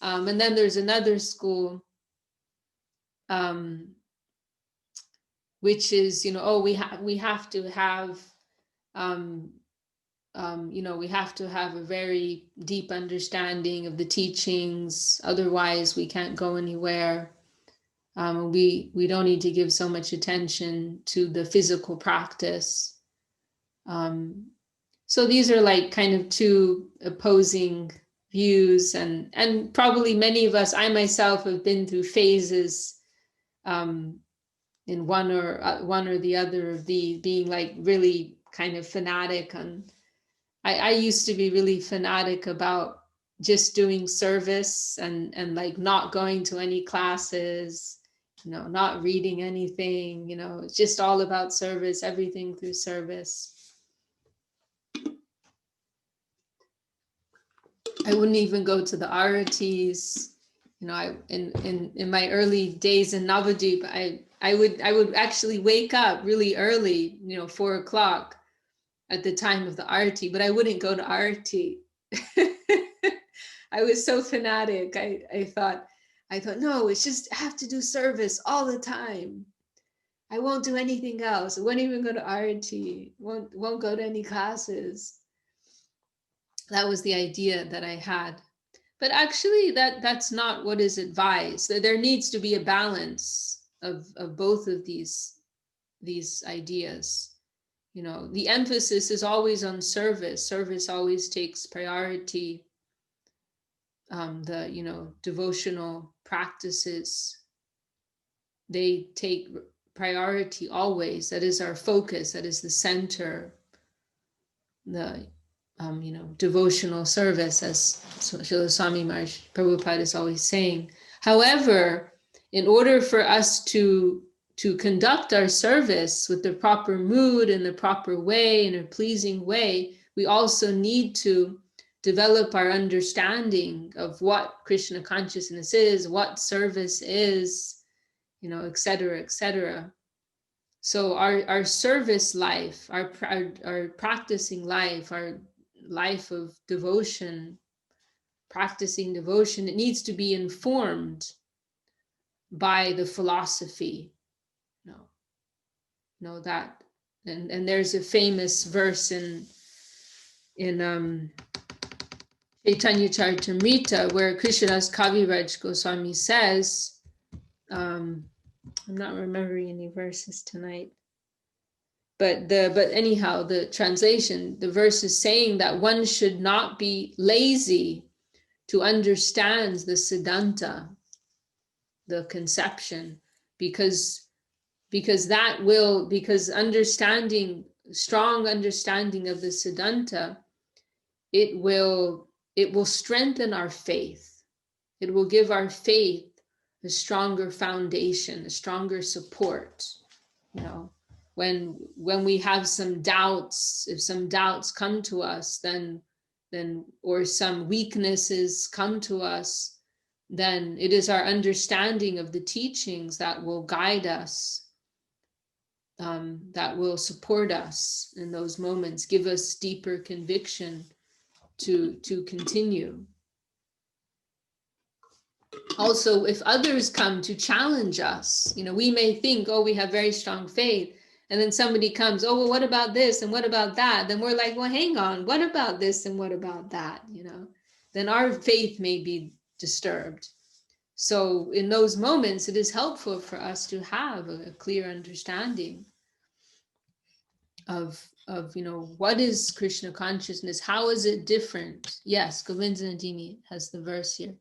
And then there's another school, which is, we have to have we have to have a very deep understanding of the teachings, otherwise we can't go anywhere. We don't need to give so much attention to the physical practice. So these are like kind of two opposing views, and probably many of us, I myself, have been through phases in one or the other of the, being like really kind of fanatic. And I used to be really fanatic about just doing service and like not going to any classes, not reading anything, it's just all about service, everything through service. I wouldn't even go to the aratis. In my early days in Navadvip, I would actually wake up really early, 4 o'clock at the time of the arati, but I wouldn't go to arati. I was so fanatic. I thought, no, it's just, I have to do service all the time. I won't do anything else. I won't even go to arati. Won't go to any classes. That was the idea that I had. But actually that's not what is advised. There needs to be a balance of both of these ideas. The emphasis is always on service. Service always takes priority. The devotional practices, they take priority always. That is our focus. That is the center. devotional service, as Srila Swami Maharaj Prabhupada is always saying. However, in order for us to conduct our service with the proper mood and the proper way, in a pleasing way, we also need to develop our understanding of what Krishna consciousness is, what service is, et cetera, et cetera. So our service life, our practicing life, our life of devotion, practicing devotion, it needs to be informed by the philosophy. That, and there's a famous verse in Chaitanya Charitamrita where Krishnadas Kaviraj Goswami says, I'm not remembering any verses tonight, but anyhow, the translation, the verse is saying that one should not be lazy to understand the Siddhanta, the conception, because strong understanding of the Siddhanta, it will strengthen our faith. It will give our faith a stronger foundation, a stronger support. When we have some doubts, if some doubts come to us, then or some weaknesses come to us, then it is our understanding of the teachings that will guide us, that will support us in those moments, give us deeper conviction to continue. Also, if others come to challenge us, we may think, oh, we have very strong faith, and then somebody comes, oh, well, what about this and what about that? Then we're like, well, hang on, what about this and what about that? Then our faith may be disturbed. So in those moments, it is helpful for us to have a clear understanding of what is Krishna consciousness? How is it different? Yes, Govinda Nandini has the verse here.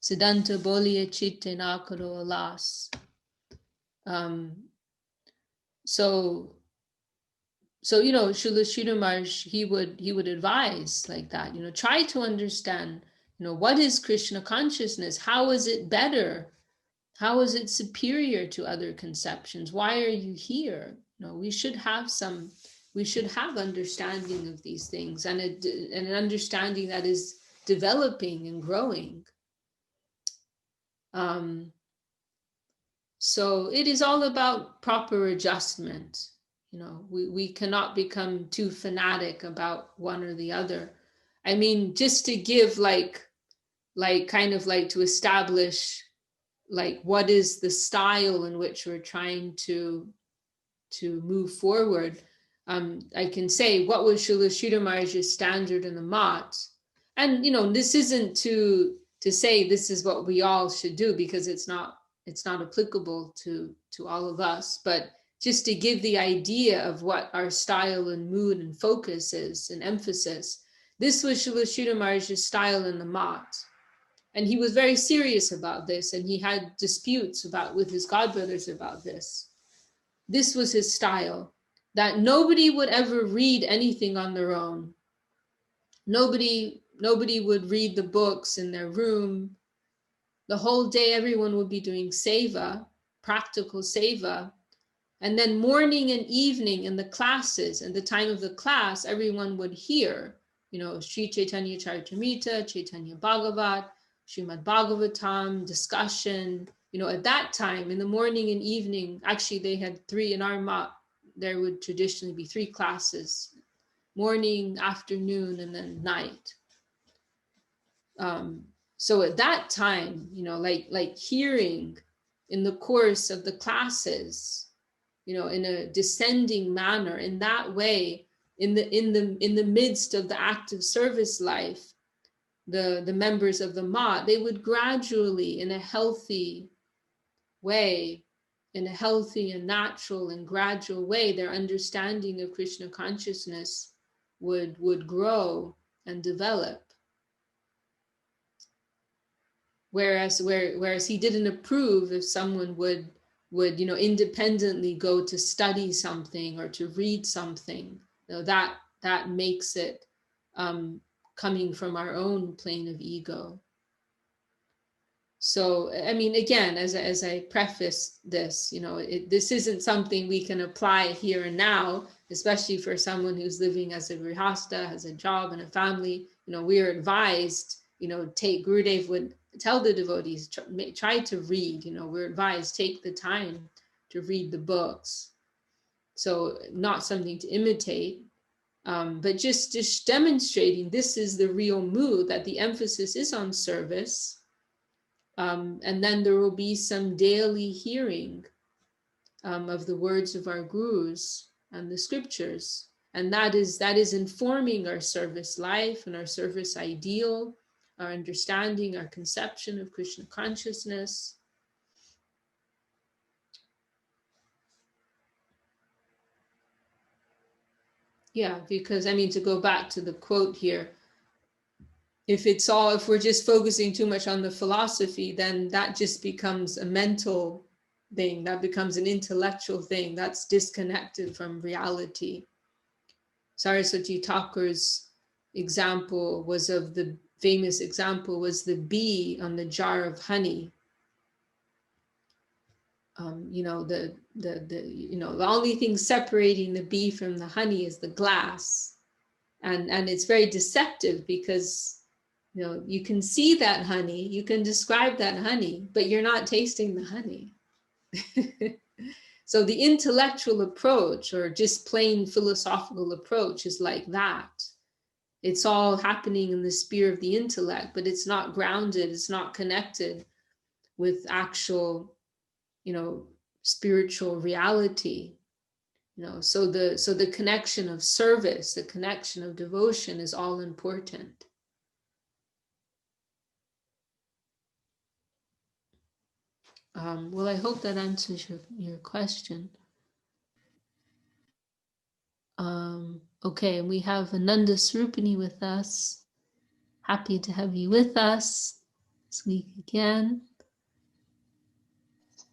Siddhanta Bolya Chitte Nakaro Alas. So Srila Sridhar Maharaj, he would advise like that, try to understand, what is Krishna consciousness? How is it better? How is it superior to other conceptions? Why are you here? We should have understanding of these things, and an understanding that is developing and growing. So it is all about proper adjustment. We cannot become too fanatic about one or the other. I mean, just to give to establish what is the style in which we're trying to move forward. I can say, what was Srila Sridhar Maharaj's standard in the Mat? And this isn't to say this is what we all should do, because it's not applicable to all of us, but just to give the idea of what our style and mood and focus is and emphasis. This was Srila Sridhar Maharaj's style in the Mat. And he was very serious about this, and he had disputes with his godbrothers about this. This was his style, that nobody would ever read anything on their own. Nobody would read the books in their room. The whole day, everyone would be doing seva, practical seva. And then morning and evening in the classes, and the time of the class, everyone would hear, Sri Chaitanya Charitamrita, Chaitanya Bhagavat, Srimad Bhagavatam, discussion. At that time, in the morning and evening, actually they had three in our Mat, there would traditionally be 3 classes, morning, afternoon, and then night. So at that time, like hearing in the course of the classes, in a descending manner, in that way, in the midst of the active service life, the members of the Mat, they would gradually, in a healthy way, in a healthy and natural and gradual way, their understanding of Krishna consciousness would grow and develop. Whereas he didn't approve if someone would independently go to study something or to read something. That that makes it coming from our own plane of ego. So, I mean, again, as I preface this, this isn't something we can apply here and now, especially for someone who's living as a grihasta, has a job and a family. We are advised, Gurudev would tell the devotees, try to read, we're advised, take the time to read the books. So not something to imitate, but just demonstrating this is the real mood, that the emphasis is on service. And then there will be some daily hearing of the words of our gurus and the scriptures. And that is informing our service life and our service ideal, our understanding, our conception of Krishna consciousness. Yeah, because to go back to the quote here, if we're just focusing too much on the philosophy, then that just becomes a mental thing, that becomes an intellectual thing, that's disconnected from reality. Saraswati Thakur's example was the bee on the jar of honey. The only thing separating the bee from the honey is the glass, and it's very deceptive because you can see that honey, you can describe that honey, but you're not tasting the honey. So the intellectual approach, or just plain philosophical approach, is like that. It's all happening in the sphere of the intellect, but it's not grounded, it's not connected with actual, spiritual reality. So the connection of service, the connection of devotion is all important. Well, I hope that answers your question. Okay, we have Ananda Srupani with us. Happy to have you with us this week again.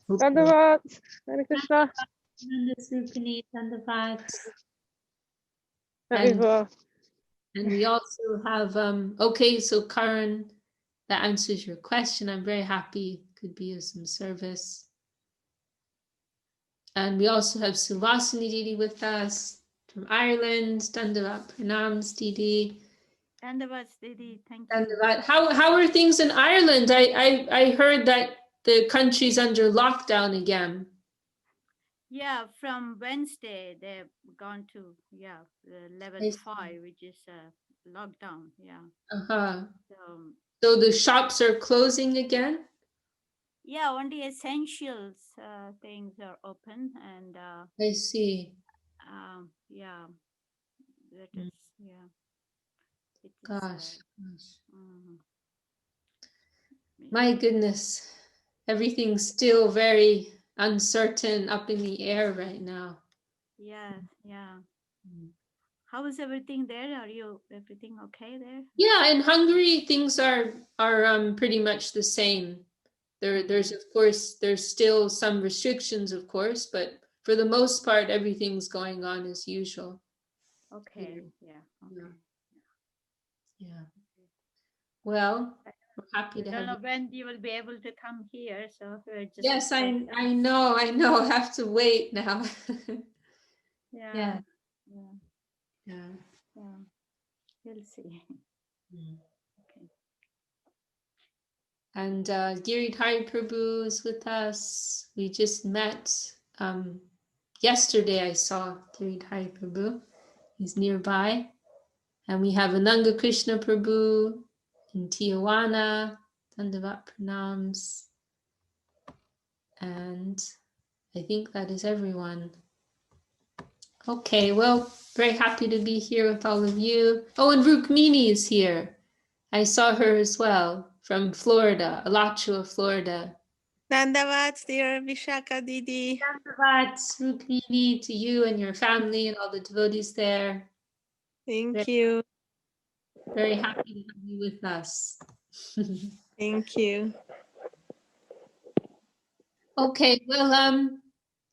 Dandavat, Hare Krishna. Ananda Srupani, Dandavat. And And we also have, okay, so Karan, that answers your question. I'm very happy, could be of some service. And we also have Suvasini Didi with us from Ireland. Dandavat Pranams, Didi. Dandavat, Didi, thank you. Dandavat. How are things in Ireland? I heard that the country's under lockdown again. Yeah, from Wednesday they've gone to level 5, which is lockdown. Yeah. So the shops are closing again? Yeah, only essentials things are open, and I see. Yeah, that is It is, Gosh. yeah. My goodness, everything's still very uncertain, up in the air right now. Yeah. How is everything there? Everything okay there? Yeah, in Hungary things are pretty much the same. There's still some restrictions, of course, but for the most part everything's going on as usual. Okay. Yeah. Okay. Yeah. Well, we're happy to have you. I don't know when you will be able to come here, so we're just. Yes, I know. I have to wait now. Yeah. We'll see. Okay. And Giridhari Prabhu is with us. We just met yesterday. I saw Giridhari Prabhu. He's nearby. And we have Ananga Krishna Prabhu in Tijuana. Dandavat Pranams. And I think that is everyone. Okay, well, very happy to be here with all of you. Oh, and Rukmini is here. I saw her as well from Florida, Alachua, Florida. Dandavat, dear Vishakha Didi. Dandavat, Rukmini, to you and your family and all the devotees there. Thank you. Very happy to have you with us. Thank you. Okay, well,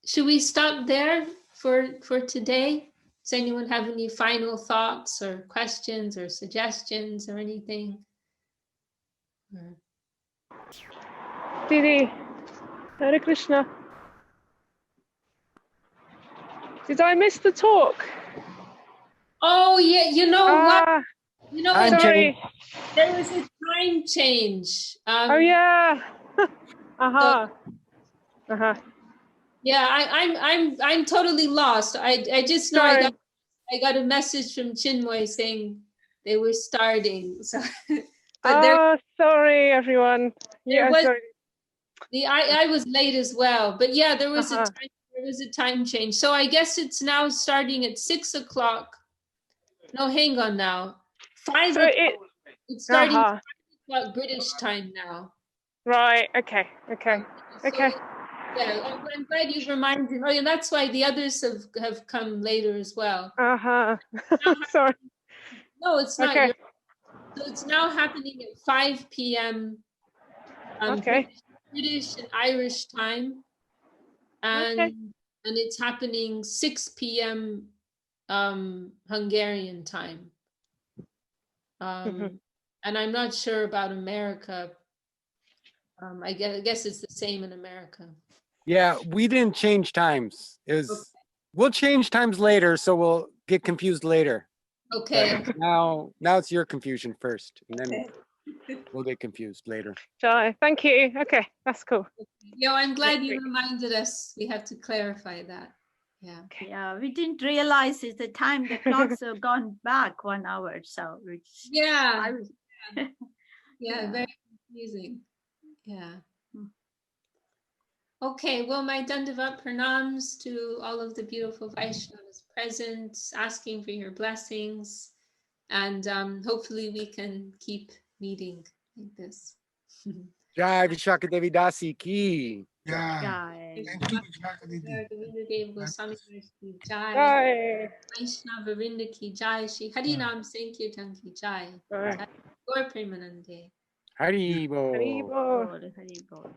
should we stop there for today? Does anyone have any final thoughts or questions or suggestions or anything? Didi, Hare Krishna. Did I miss the talk? Oh yeah, you know what? Ah, You know Time what? sorry. There was a time change. Oh yeah. Uh-huh. Uh-huh. Yeah, I'm totally lost. I just know Sorry. I got a message from Chinmoy saying they were starting. So, but Oh, sorry, everyone. there Yeah, was sorry. I was late as well. But yeah, there was Uh-huh. there was a time change. So I guess it's now starting at 6 o'clock. No, hang on now. 5 So o'clock. It's starting uh-huh. 5 o'clock British time now. Right, okay, okay, So okay. yeah, I'm glad you've reminded me. Oh, yeah, that's why the others have come later as well. Uh-huh. Now Sorry. No, it's not Okay. your. So it's now happening at 5 p.m. Okay. British and Irish time, and Okay. and it's happening 6 p.m. Hungarian time. Mhm. And I'm not sure about America. I guess it's the same in America. Yeah, we didn't change times. It was we'll change times later, so we'll get confused later. Okay. But now it's your confusion first, and then Okay. we'll get confused later. Shy. Thank you. Okay, that's cool. Yeah, I'm glad you Great. reminded us. We have to clarify that. Yeah. Yeah, we didn't realize it's the time the clocks have gone back 1 hour. So it's, Yeah. I was, Yeah, Yeah. very confusing. Yeah. Mm. Okay, well, my Dandavat pranams to all of the beautiful Vaishnavas present, asking for your blessings, and hopefully we can keep meeting like this. Jai Vishakha Devi Dasi ki. Yeah. Jai. Thank you, Vishakha Didi. Govinda Dev Goswami Maharaj ki Jai, Bye. Vaishnava Vrinda ki Jai, Shri Harinam Sankirtan ki Jai, Bye. Jai Gaur Premanande. Hari Bo. Haribo. Bol, Hari Bol.